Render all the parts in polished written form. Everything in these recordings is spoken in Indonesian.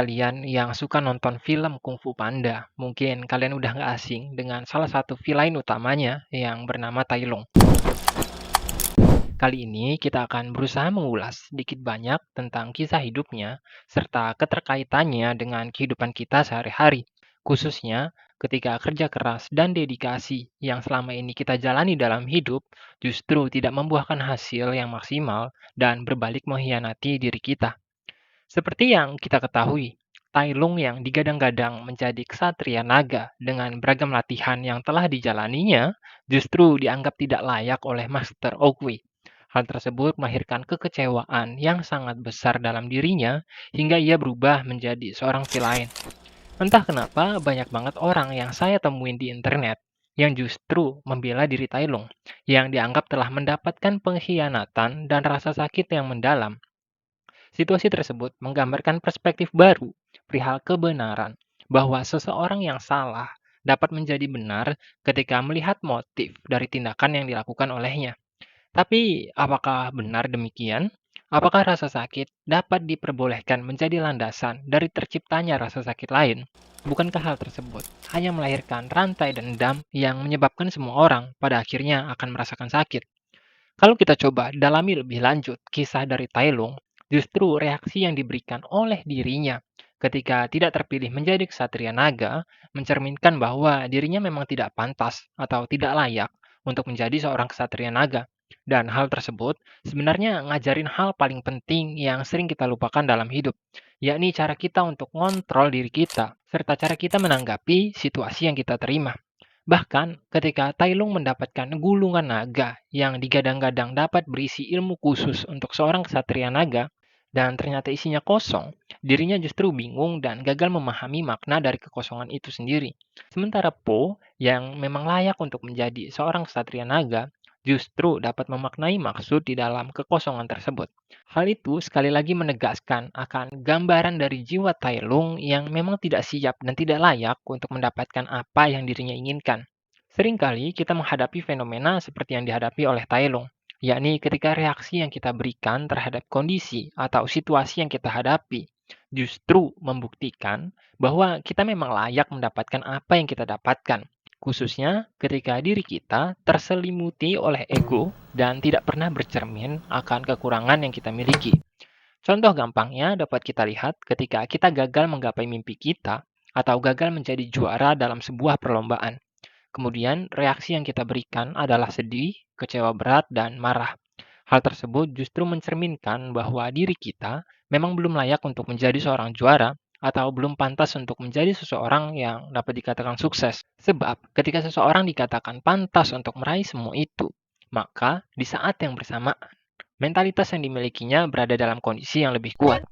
kalian yang suka nonton film Kung Fu Panda, mungkin kalian udah nggak asing dengan salah satu villain utamanya yang bernama Tai Lung. Kali ini kita akan berusaha mengulas sedikit banyak tentang kisah hidupnya serta keterkaitannya dengan kehidupan kita sehari-hari, khususnya ketika kerja keras dan dedikasi yang selama ini kita jalani dalam hidup justru tidak membuahkan hasil yang maksimal dan berbalik mengkhianati diri kita. Seperti yang kita ketahui, Tai Lung yang digadang-gadang menjadi ksatria naga dengan beragam latihan yang telah dijalaninya justru dianggap tidak layak oleh Master Oogway. Hal tersebut melahirkan kekecewaan yang sangat besar dalam dirinya hingga ia berubah menjadi seorang villain. Entah kenapa banyak banget orang yang saya temuin di internet yang justru membela diri Tai Lung, yang dianggap telah mendapatkan pengkhianatan dan rasa sakit yang mendalam. Situasi tersebut menggambarkan perspektif baru perihal kebenaran, bahwa seseorang yang salah dapat menjadi benar ketika melihat motif dari tindakan yang dilakukan olehnya. Tapi, apakah benar demikian? Apakah rasa sakit dapat diperbolehkan menjadi landasan dari terciptanya rasa sakit lain? Bukankah hal tersebut hanya melahirkan rantai dendam yang menyebabkan semua orang pada akhirnya akan merasakan sakit? Kalau kita coba dalami lebih lanjut kisah dari Tai Lung, justru reaksi yang diberikan oleh dirinya ketika tidak terpilih menjadi ksatria naga mencerminkan bahwa dirinya memang tidak pantas atau tidak layak untuk menjadi seorang ksatria naga. Dan hal tersebut sebenarnya ngajarin hal paling penting yang sering kita lupakan dalam hidup, yakni cara kita untuk ngontrol diri kita, serta cara kita menanggapi situasi yang kita terima. Bahkan, ketika Tai Lung mendapatkan gulungan naga yang digadang-gadang dapat berisi ilmu khusus untuk seorang ksatria naga, dan ternyata isinya kosong, dirinya justru bingung dan gagal memahami makna dari kekosongan itu sendiri. Sementara Po, yang memang layak untuk menjadi seorang ksatria naga, justru dapat memaknai maksud di dalam kekosongan tersebut. Hal itu sekali lagi menegaskan akan gambaran dari jiwa Tai Lung yang memang tidak siap dan tidak layak untuk mendapatkan apa yang dirinya inginkan. Seringkali kita menghadapi fenomena seperti yang dihadapi oleh Tai Lung, yakni ketika reaksi yang kita berikan terhadap kondisi atau situasi yang kita hadapi justru membuktikan bahwa kita memang layak mendapatkan apa yang kita dapatkan, khususnya ketika diri kita terselimuti oleh ego dan tidak pernah bercermin akan kekurangan yang kita miliki. Contoh gampangnya dapat kita lihat ketika kita gagal menggapai mimpi kita atau gagal menjadi juara dalam sebuah perlombaan. Kemudian reaksi yang kita berikan adalah sedih, kecewa berat, dan marah. Hal tersebut justru mencerminkan bahwa diri kita memang belum layak untuk menjadi seorang juara atau belum pantas untuk menjadi seseorang yang dapat dikatakan sukses. Sebab ketika seseorang dikatakan pantas untuk meraih semua itu, maka di saat yang bersamaan, mentalitas yang dimilikinya berada dalam kondisi yang lebih kuat.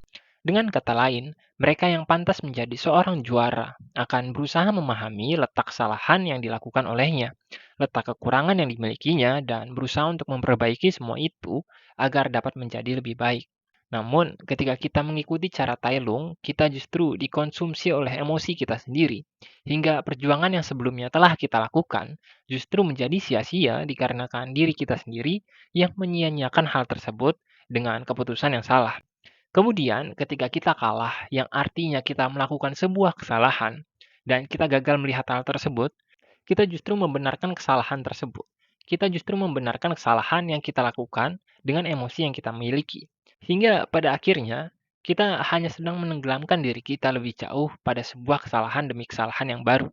Dengan kata lain, mereka yang pantas menjadi seorang juara akan berusaha memahami letak kesalahan yang dilakukan olehnya, letak kekurangan yang dimilikinya, dan berusaha untuk memperbaiki semua itu agar dapat menjadi lebih baik. Namun, ketika kita mengikuti cara Tai Lung, kita justru dikonsumsi oleh emosi kita sendiri, hingga perjuangan yang sebelumnya telah kita lakukan justru menjadi sia-sia dikarenakan diri kita sendiri yang menyia-nyiakan hal tersebut dengan keputusan yang salah. Kemudian, ketika kita kalah, yang artinya kita melakukan sebuah kesalahan, dan kita gagal melihat hal tersebut, kita justru membenarkan kesalahan tersebut. Kita justru membenarkan kesalahan yang kita lakukan dengan emosi yang kita miliki. Hingga pada akhirnya, kita hanya sedang menenggelamkan diri kita lebih jauh pada sebuah kesalahan demi kesalahan yang baru.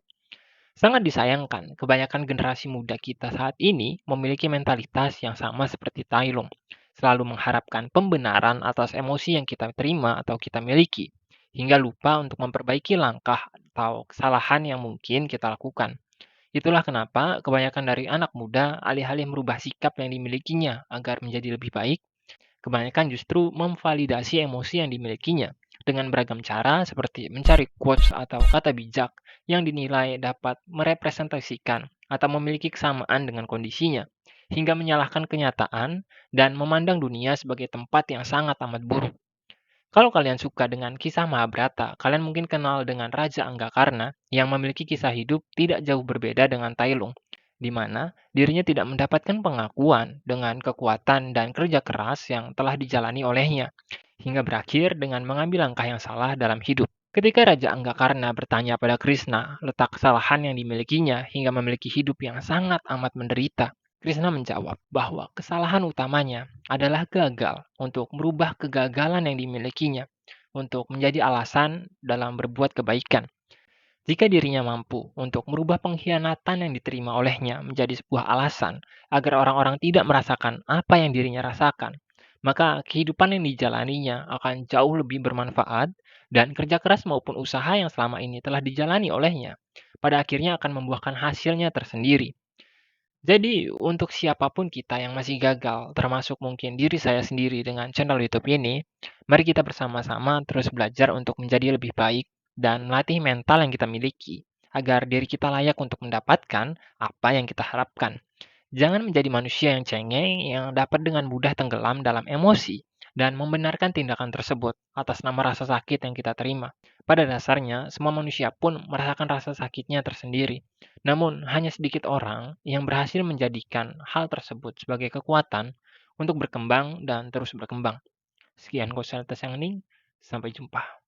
Sangat disayangkan, kebanyakan generasi muda kita saat ini memiliki mentalitas yang sama seperti Tai Lung, selalu mengharapkan pembenaran atas emosi yang kita terima atau kita miliki, hingga lupa untuk memperbaiki langkah atau kesalahan yang mungkin kita lakukan. Itulah kenapa kebanyakan dari anak muda alih-alih merubah sikap yang dimilikinya agar menjadi lebih baik, kebanyakan justru memvalidasi emosi yang dimilikinya dengan beragam cara seperti mencari quotes atau kata bijak yang dinilai dapat merepresentasikan atau memiliki kesamaan dengan kondisinya, hingga menyalahkan kenyataan dan memandang dunia sebagai tempat yang sangat amat buruk. Kalau kalian suka dengan kisah Mahabharata, kalian mungkin kenal dengan Raja Anggakarna yang memiliki kisah hidup tidak jauh berbeda dengan Tai Lung, di mana dirinya tidak mendapatkan pengakuan dengan kekuatan dan kerja keras yang telah dijalani olehnya, hingga berakhir dengan mengambil langkah yang salah dalam hidup. Ketika Raja Anggakarna bertanya pada Krishna letak kesalahan yang dimilikinya hingga memiliki hidup yang sangat amat menderita, Krishna menjawab bahwa kesalahan utamanya adalah gagal untuk merubah kegagalan yang dimilikinya untuk menjadi alasan dalam berbuat kebaikan. Jika dirinya mampu untuk merubah pengkhianatan yang diterima olehnya menjadi sebuah alasan agar orang-orang tidak merasakan apa yang dirinya rasakan, maka kehidupan yang dijalaninya akan jauh lebih bermanfaat dan kerja keras maupun usaha yang selama ini telah dijalani olehnya pada akhirnya akan membuahkan hasilnya tersendiri. Jadi, untuk siapapun kita yang masih gagal, termasuk mungkin diri saya sendiri dengan channel YouTube ini, mari kita bersama-sama terus belajar untuk menjadi lebih baik dan melatih mental yang kita miliki, agar diri kita layak untuk mendapatkan apa yang kita harapkan. Jangan menjadi manusia yang cengeng yang dapat dengan mudah tenggelam dalam emosi dan membenarkan tindakan tersebut atas nama rasa sakit yang kita terima. Pada dasarnya, semua manusia pun merasakan rasa sakitnya tersendiri. Namun, hanya sedikit orang yang berhasil menjadikan hal tersebut sebagai kekuatan untuk berkembang dan terus berkembang. Sekian Konsultas yang ini, sampai jumpa.